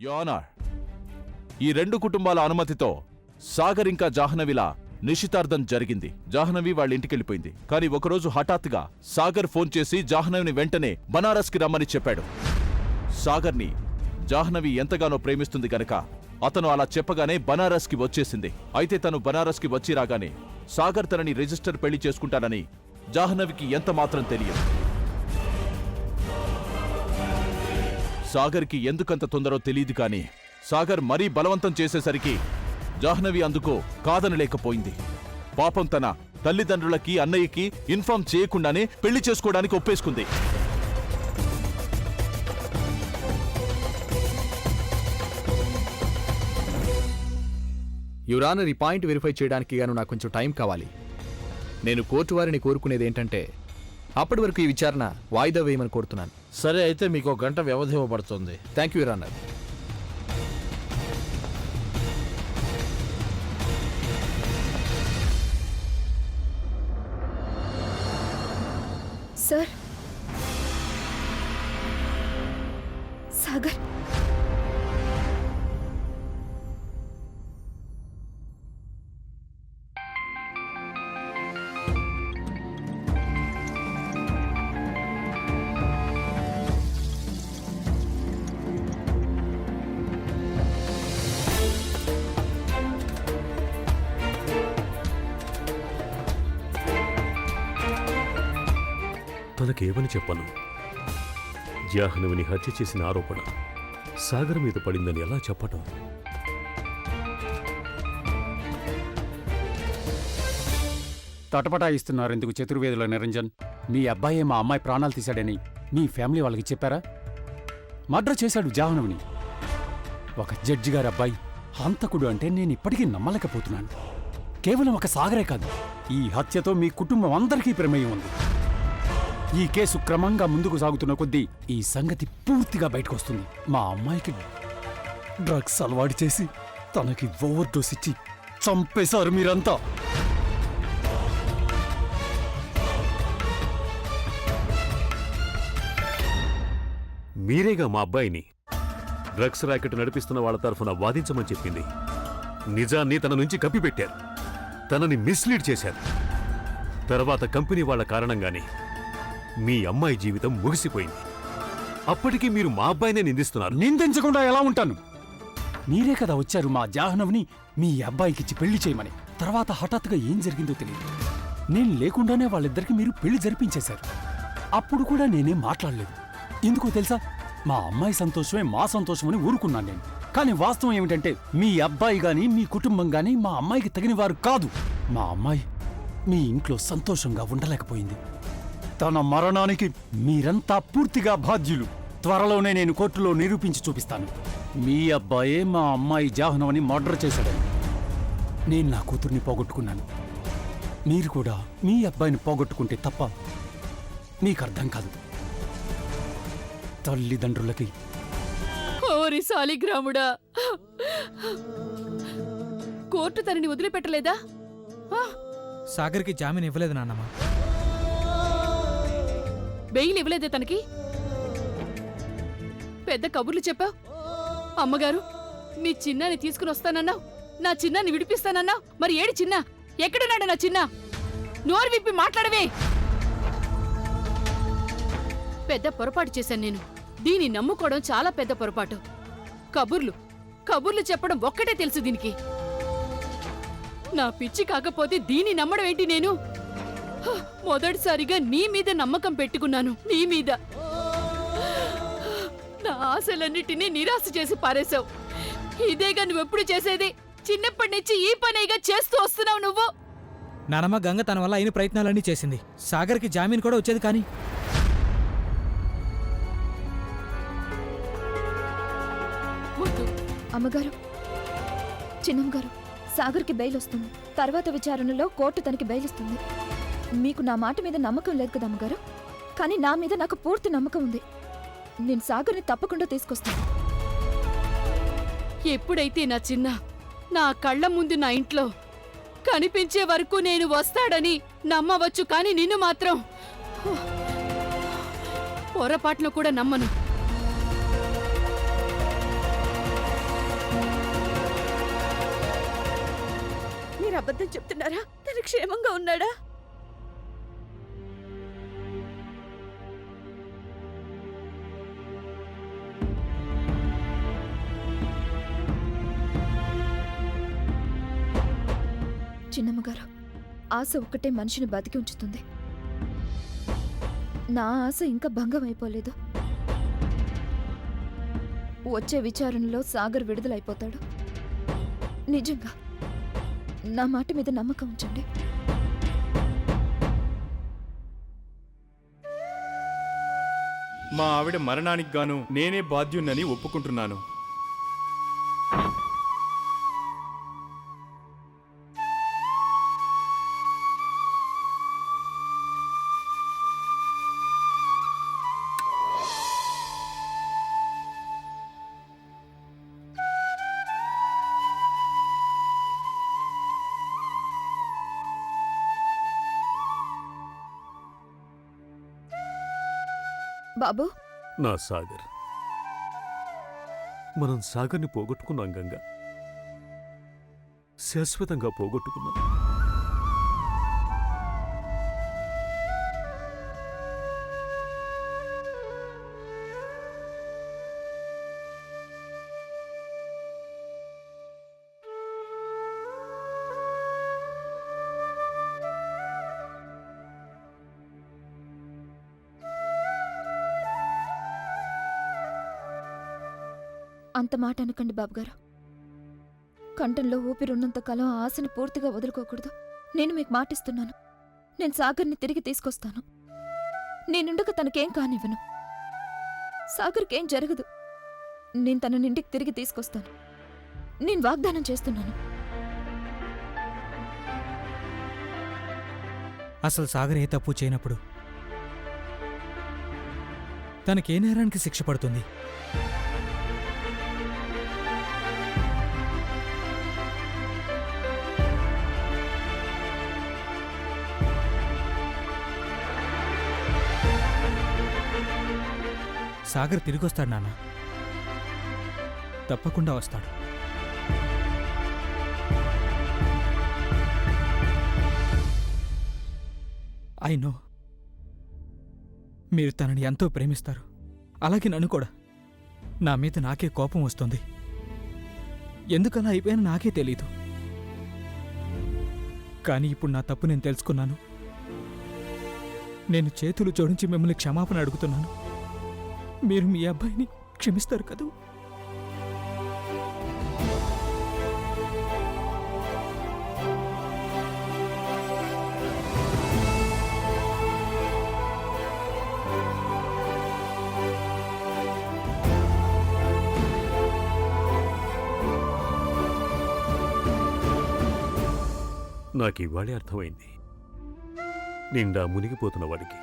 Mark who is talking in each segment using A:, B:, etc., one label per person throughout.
A: యోనార్, ఈ రెండు కుటుంబాల అనుమతితో సాగర్ ఇంకా జాహ్నవిల నిశ్చితార్థం జరిగింది. జాహ్నవి వాళ్ళ ఇంటికెళ్ళిపోయింది. కానీ ఒకరోజు హఠాత్తుగా సాగర్ ఫోన్ చేసి జాహ్నవిని వెంటనే బనారస్కి రమ్మని చెప్పాడు. సాగర్ని జాహ్నవి ఎంతగానో ప్రేమిస్తుంది గనక అతను అలా చెప్పగానే బనారస్కి వచ్చేసింది. అయితే తను బనారస్కి వచ్చి రాగానే సాగర్ తనని రిజిస్టర్ పెళ్లి చేసుకుంటానని జాహ్నవికి ఎంతమాత్రం తెలియదు. సాగర్కి ఎందుకంత తొందరో తెలియదు కానీ సాగర్ మరీ బలవంతం చేసేసరికి జాహ్నవి అందుకో కాదనలేకపోయింది. పాపం తన తల్లిదండ్రులకి అన్నయ్యకి ఇన్ఫార్మ్ చేయకుండానే పెళ్లి చేసుకోవడానికి ఒప్పేసుకుంది.
B: యువర్ ఆనర్, ఈ పాయింట్ వెరిఫై చేయడానికి గాను నాకు కొంచెం టైం కావాలి. నేను కోర్టు వారిని కోరుకునేది ఏంటంటే అప్పటి వరకు ఈ విచారణ వాయిదా వేయమని కోరుతున్నాను.
C: సరే, అయితే మీకు 1 గంట వ్యవధి ఇవ్వబడుతుంది.
B: Thank you your honour.
D: Sir, Sagar
E: తనకేమని చెప్పను? జాహ్నవిని హత్య చేసిన ఆరోపణ సాగర్ మీద పడిందని ఎలా చెప్పటం?
F: తటపటాయిస్తున్నారు ఎందుకు చతుర్వేదుల నిరంజన్? మీ అబ్బాయే మా అమ్మాయి ప్రాణాలు తీశాడని మీ ఫ్యామిలీ వాళ్ళకి చెప్పారా? మర్డర్ చేశాడు జాహ్నవిని. ఒక జడ్జి గారి అబ్బాయి హంతకుడు అంటే నేను ఇప్పటికీ నమ్మలేకపోతున్నాను. కేవలం ఒక సాగరే కాదు, ఈ హత్యతో మీ కుటుంబం అందరికీ ప్రమేయం ఉంది. ఈ కేసు క్రమంగా ముందుకు సాగుతున్న కొద్దీ ఈ సంగతి పూర్తిగా బయటకొస్తుంది. మా అమ్మాయికి డ్రగ్స్ అలవాటు చేసి తనకి ఓవర్ డోస్ ఇచ్చి చంపేశారు మీరంతా.
E: మీరేగా మా అబ్బాయిని డ్రగ్స్ ర్యాకెట్ నడిపిస్తున్న వాళ్ళ తరఫున వాదించమని చెప్పింది. నిజాన్ని తన నుంచి కప్పిపెట్టారు, తనని మిస్లీడ్ చేశారు. తర్వాత కంపెనీ వాళ్ళ కారణంగానే మీ అమ్మాయి జీవితం ముగిసిపోయింది. అప్పటికీ మీరు మా అబ్బాయినే నిందిస్తున్నారు.
F: నిందించకుండా ఎలా ఉంటాను? మీరే కదా వచ్చారు మా జాహ్నవిని మీ అబ్బాయికిచ్చి పెళ్లి చేయమని. తర్వాత హఠాత్తుగా ఏం జరిగిందో తెలియదు. నేను లేకుండానే వాళ్ళిద్దరికి మీరు పెళ్లి జరిపించేశారు. అప్పుడు కూడా నేనేం మాట్లాడలేదు. ఎందుకో తెలుసా? మా అమ్మాయి సంతోషమే మా సంతోషమని ఊరుకున్నాను నేను. కానీ వాస్తవం ఏమిటంటే మీ అబ్బాయి గాని మీ కుటుంబం గాని మా అమ్మాయికి తగిన వారు కాదు. మా అమ్మాయి మీ ఇంట్లో సంతోషంగా ఉండలేకపోయింది. తన మరణానికి మీరంతా పూర్తిగా బాధ్యులు. త్వరలోనే నేను కోర్టులో నిరూపించి చూపిస్తాను. మీ అబ్బాయే మా అమ్మాయి జాహ్నవిని మర్డర్ చేశాడని. నేను నా కూతుర్ని పోగొట్టుకున్నాను. మీరు కూడా మీ అబ్బాయిని పోగొట్టుకుంటే తప్ప మీకు అర్థం కాదు. తల్లిదండ్రులకి
G: ఓరి సాలిగ్రాముడా, కోర్టు తనని వదిలిపెట్టలేదా?
H: సాగర్కి జామీన్ ఇవ్వలేదు నాన్నమ్మ.
G: బెయిల్ ఇవ్వలేదే తనకి? పెద్ద కబుర్లు చెప్పావు. అమ్మగారు, మీ చిన్నాని తీసుకుని వస్తానన్నావు, నా చిన్నాన్ని విడిపిస్తానన్నావు. మరి ఏడి చిన్న? ఎక్కడున్నాడు నా చిన్న? నోరు విప్పి మాట్లాడవే. పెద్ద పొరపాటు చేశాను నేను. దీన్ని నమ్ముకోవడం చాలా పెద్ద పొరపాటు. కబుర్లు చెప్పడం ఒక్కటే తెలుసు దీనికి. నా పిచ్చి కాకపోతే దీన్ని నమ్మడం ఏంటి నేను? మొదటిసారిగా నీ మీద నమ్మకం పెట్టుకున్నాను. నీ మీద నా ఆశలన్నిటినీ నిరాశ చేసి పారేశావు. ఇదేగా నువ్వెప్పుడు చేసేది? చిన్నప్పటి నుంచి ఈ పనేగా చేస్తూ వస్తున్నావు నువ్వు.
H: నానమ్మ, గంగ తన వల్ల అయిన ప్రయత్నాలన్నీ చేసింది. సాగర్కి జామీన్ కూడా వచ్చేది. కానీ
D: అమ్మగారు, చిన్నమ్మగారు, సాగర్కి బెయిల్ వస్తుంది. తర్వాత విచారణలో కోర్టు తనకి బెయిల్ ఇస్తుంది. మీకు నా మాట మీద నమ్మకం లేదు కదా అమ్మగారు? కానీ నా మీద నాకు పూర్తి నమ్మకం ఉంది. నేను సాగర్ని తప్పకుండా తీసుకొస్తాను.
G: ఎప్పుడైతే నా చిన్న నా కళ్ళ ముందు నా ఇంట్లో కనిపించే వరకు నేను వస్తాడని నమ్మవచ్చు. కానీ నిన్ను మాత్రం పొరపాట్లు కూడా నమ్మను.
I: అబద్ధం చెప్తున్నారా? తను క్షేమంగా ఉన్నాడా?
D: చిన్నమ్మగారు, ఆశ ఒక్కటే మనిషిని బతికి ఉంచుతుంది. నా ఆశ ఇంకా భంగం అయిపోలేదు. వచ్చే విచారణలో సాగర్ విడుదలైపోతాడు. నిజంగా నా మాట మీద నమ్మకం ఉంచండి.
J: మా ఆవిడ మరణానికి గాను నేనే బాధ్యున్నని ఒప్పుకుంటున్నాను.
D: బాబు,
E: నా సాగర్. మనం సాగర్ని పోగొట్టుకున్నాం గంగా, శాశ్వతంగా పోగొట్టుకున్నాం.
D: అంత మాట అనకండి బాబుగారు. కంఠంలో ఊపిరున్నంత కాలం ఆ ఆశని పూర్తిగా వదులుకోకూడదు. నేను మీకు మాటిస్తున్నాను. నేను సాగర్ని తిరిగి తీసుకొస్తాను. నేనుండగా తనకేం కానివ్వను. సాగర్కేం జరగదు. నేను తనని ఇంటికి తిరిగి తీసుకొస్తాను. నేను వాగ్దానం చేస్తున్నాను.
H: అసలు సాగర్ ఏ తప్పు చేయనప్పుడు తనకే నేరానికి శిక్ష పడుతుంది? సాగర్ తిరిగొస్తాడు నాన్న, తప్పకుండా వస్తాడు. ఐ నో మీరు తనని ఎంతో ప్రేమిస్తారు. అలాగే నన్ను కూడా. నా మీద నాకే కోపం వస్తుంది. ఎందుకలా అయిపోయానో నాకే తెలీదు. కానీ ఇప్పుడు నా తప్పు నేను తెలుసుకున్నాను. నేను చేతులు జోడించి మిమ్మల్ని క్షమాపణ అడుగుతున్నాను. మీరు మీ అబ్బాయిని క్షమిస్తారు కదూ?
E: నాకు ఇవాళే అర్థమైంది. నిండా మునిగిపోతున్న వాడికి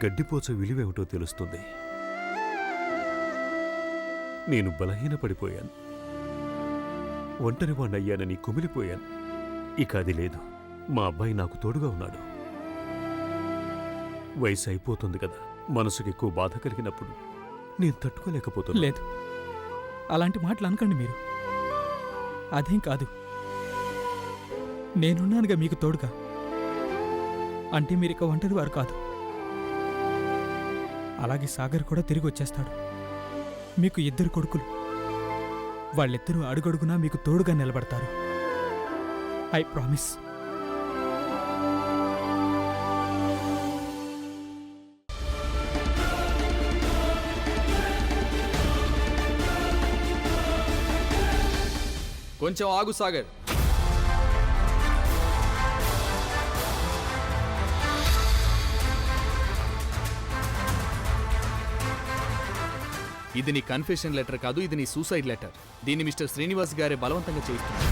E: గడ్డిపోచ విలువేమిటో తెలుస్తుంది. నేను బలహీనపడిపోయాను, ఒంటరివాణ్ణయ్యానని కుమిలిపోయాను. ఇక అది లేదు. మా అబ్బాయి నాకు తోడుగా ఉన్నాడు. వయసు అయిపోతుంది కదా, మనసుకి ఎక్కువ బాధ కలిగినప్పుడు నేను తట్టుకోలేకపోతున్నా.
H: లేదు, అలాంటి మాటలు అనకండి మీరు. అదేం కాదు. నేనున్నానుగా మీకు తోడుగా. అంటే మీరిక ఒంటరి వారు కాదు. అలాగే సాగర్ కూడా తిరిగి వచ్చేస్తాడు. మీకు 2 కొడుకులు. వాళ్ళిద్దరూ అడుగడుగునా మీకు తోడుగా నిలబడతారు. I promise.
B: కొంచెం ఆగు సాగర్. ఇది నీ కన్ఫెషన్ లెటర్ కాదు, ఇది నీ సూసైడ్ లెటర్. దీన్ని మిస్టర్ శ్రీనివాస్ గారే బలవంతంగా చేయిస్తున్నారు.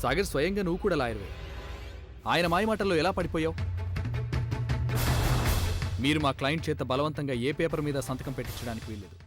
B: సాగర్, స్వయంగా నువ్వు కూడా లాయర్వే. ఆయన మాయమాటల్లో ఎలా పడిపోయావు? మీరు మా క్లయింట్ చేత బలవంతంగా ఏ పేపర్ మీద సంతకం పెట్టించడానికి వీల్లేదు.